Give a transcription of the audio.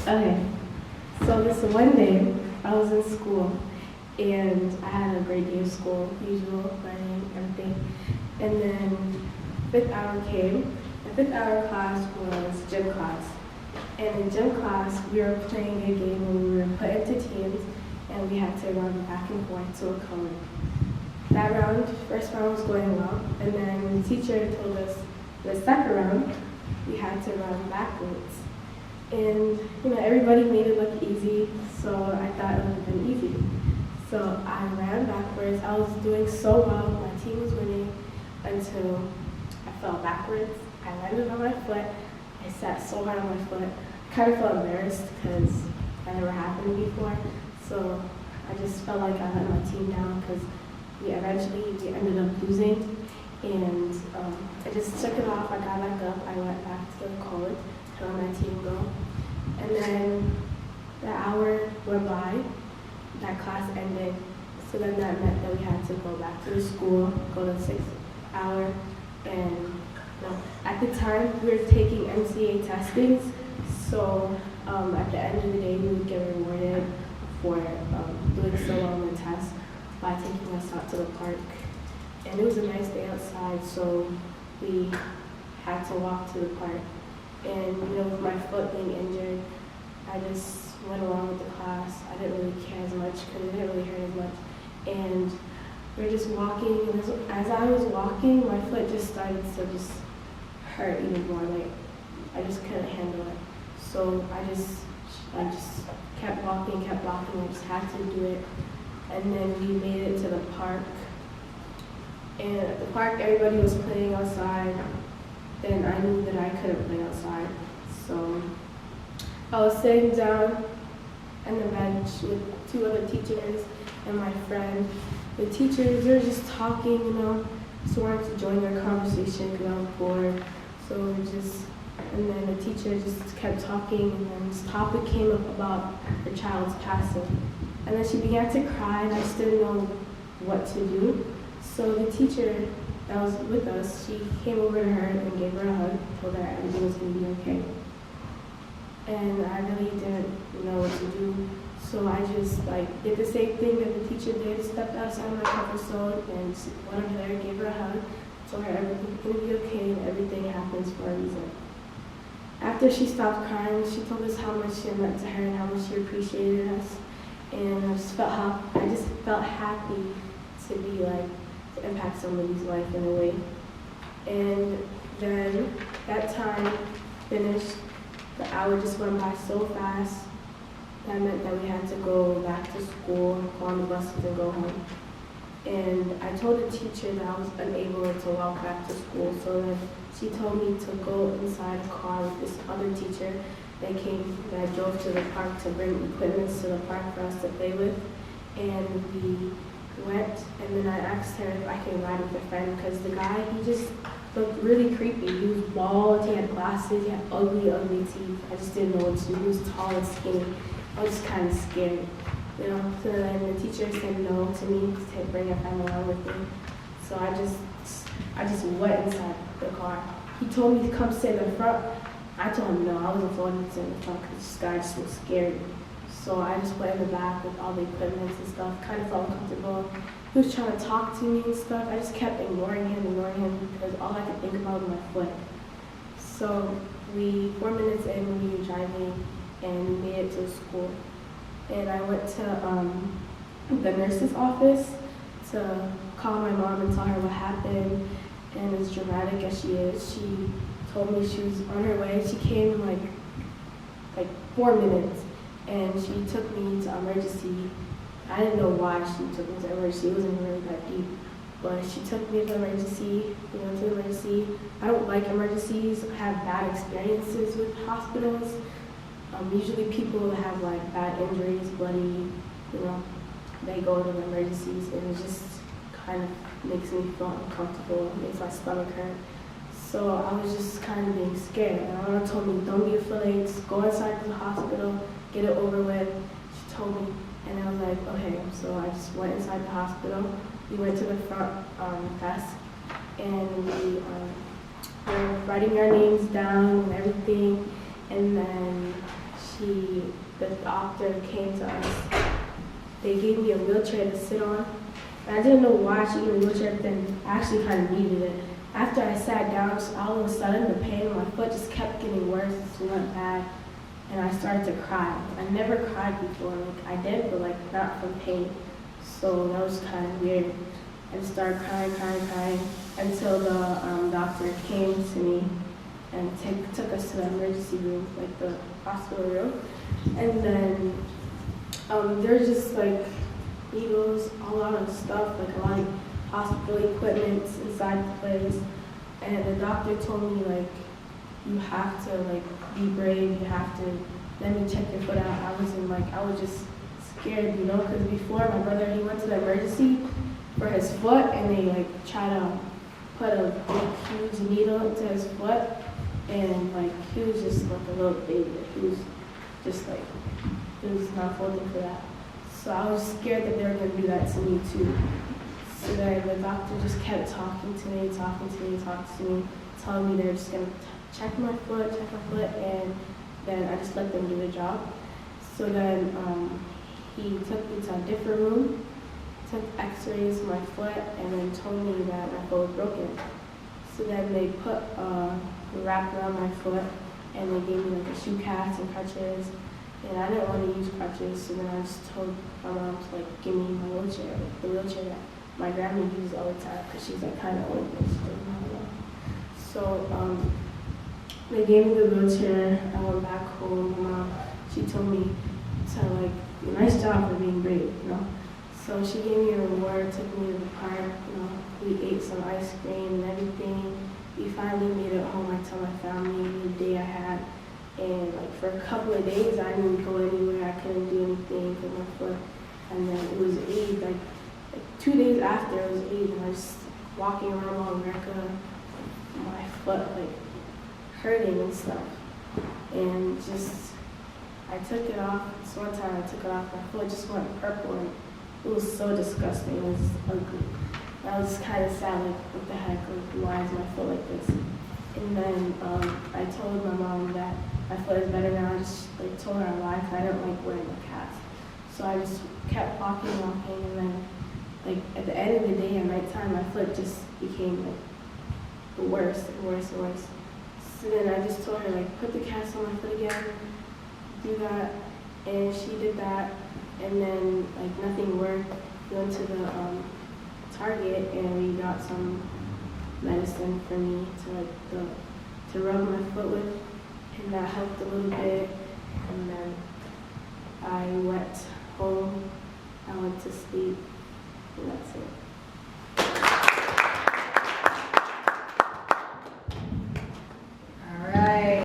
Okay, so this one day I was in school and I had a great day of school, usual, learning, everything. And then fifth hour came. The fifth hour class was gym class. And in gym class, we were playing a game where we were put into teams and we had to run back and forth to a color. That round, first round was going well, and then the teacher told us the second round we had to run backwards. And everybody made it look easy, so I thought it would have been easy. So I ran backwards. I was doing so well. My team was winning until I fell backwards. I landed on my foot. I sat so hard on my foot. I kind of felt embarrassed because that never happened before. So I just felt like I let my team down because we ended up losing. And I just took it off. I got back up. I went back to the court to let my team go. And then the hour went by. That class ended. So then that meant that we had to go back to the school, go to the 6th hour. And at the time, we were taking MCA testings. So at the end of the day, we would get rewarded for doing so well on the test by taking us out to the park. And it was a nice day outside, so we had to walk to the park. And with my foot being injured, I just went along with the class. I didn't really care as much because it didn't really hurt as much. And we were just walking, and as I was walking, my foot just started to just hurt even more. Like I just couldn't handle it. So I just kept walking. I just had to do it. And then we made it to the park. And at the park, everybody was playing outside. Then I knew that I couldn't play outside. So I was sitting down on the bench with two other teachers and my friend. The teachers, they were just talking, just wanted to join their conversation because I was bored. And then the teacher just kept talking, and then this topic came up about her child's passing. And then she began to cry, and I just didn't know what to do. So the teacher that was with us, she came over to her and gave her a hug, told her everything was going to be okay. And I really didn't know what to do. So I just did the same thing that the teacher did, stepped outside my comfort zone and went over there, gave her a hug, told her everything's going to be okay and everything happens for a reason. After she stopped crying, she told us how much it meant to her and how much she appreciated us. And I just felt happy to be to impact somebody's life in a way. And then that time finished. The hour just went by so fast. That meant that we had to go back to school, go on the buses and go home. And I told the teacher that I was unable to walk back to school, so then she told me to go inside a car with this other teacher that drove to the park to bring equipment to the park for us to play with. And we went, and then I asked her if I could ride with a friend, because the guy, he just looked really creepy. He was bald, he had glasses, he had ugly teeth. I just didn't know what to do. He was tall and skinny. I was just kind of scared. So then the teacher said no to me to bring a friend along with me. So I just went inside the car. He told me to come sit in the front. I told him no, I wasn't going to sit in the front because this guy just was scared. So I just went in the back with all the equipment and stuff, kind of felt uncomfortable. He was trying to talk to me and stuff. I just kept ignoring him because all I could think about was my foot. So 4 minutes in, we were driving and we made it to school. And I went to the nurse's office to call my mom and tell her what happened. And as dramatic as she is, she told me she was on her way. She came in like 4 minutes, and she took me to emergency. I didn't know why she took me to emergency. It wasn't really that deep. But she took me to emergency. We went to emergency. I don't like emergencies. I have bad experiences with hospitals. Usually people have bad injuries, bloody, they go to the emergencies, and it just kind of makes me feel uncomfortable, makes my stomach hurt. So I was just kind of being scared. And my mom told me, don't be afraid, just go inside the hospital, get it over with. She told me, and I was like, okay. So I just went inside the hospital. We went to the front desk, and we were writing our names down and everything. And then the doctor came to us. They gave me a wheelchair to sit on. And I didn't know why she gave me a wheelchair, but then I actually kind of needed it. After I sat down, all of a sudden the pain in my foot just kept getting worse. It went bad, and I started to cry. I never cried before. Like I did, but like not from pain. So that was kind of weird. I just started crying until the doctor came to me and took us to the emergency room, like the hospital room. And then there's just like needles, a lot of stuff, like a lot of hospital equipment inside the place. And the doctor told me like, you have to like be brave, you have to let me check your foot out. I was just scared, you know, because before my brother, he went to the emergency for his foot and they like tried to put a big huge needle into his foot, and like he was just like a little baby. He was just like, he was not folding for that. So I was scared that they were gonna do that to me too. So then the doctor just kept talking to me, telling me they're just gonna check my foot, and then I just let them do the job. So then he took me to a different room, took x-rays of my foot, and then told me that my foot was broken. So then they put a wrap around my foot, and they gave me like a shoe cast and crutches. And I didn't want to use crutches, so then I just told my mom to like give me my wheelchair, like the wheelchair that my grandma uses all the time, because she's like kind of old. So they gave me the wheelchair. I went back home. She told me to like, nice job for being brave, you know. So she gave me a reward, took me to the park, you know. We ate some ice cream and everything. We finally made it home. I told my family the day I had. And like for a couple of days, I didn't go anywhere. I couldn't do anything with my foot. And then it was Eid, like 2 days after it was Eid, and I was walking around Mall America, my foot like hurting and stuff. And just, I took it off. This one time I took it off, my foot just went purple, and it was so disgusting. It was ugly. I was kind of sad, like what the heck, like why is my foot like this? And then I told my mom that my foot is better now. I just like told her why, because I didn't like wearing the cast. So I just kept walking, and then like at the end of the day, at nighttime, my foot just became like worse and worse and worse. So then I just told her like put the cast on my foot again, do that, and she did that, and then like nothing worked. We went to the Target and we got some medicine for me to rub my foot with, and that helped a little bit. And then I went home, I went to sleep,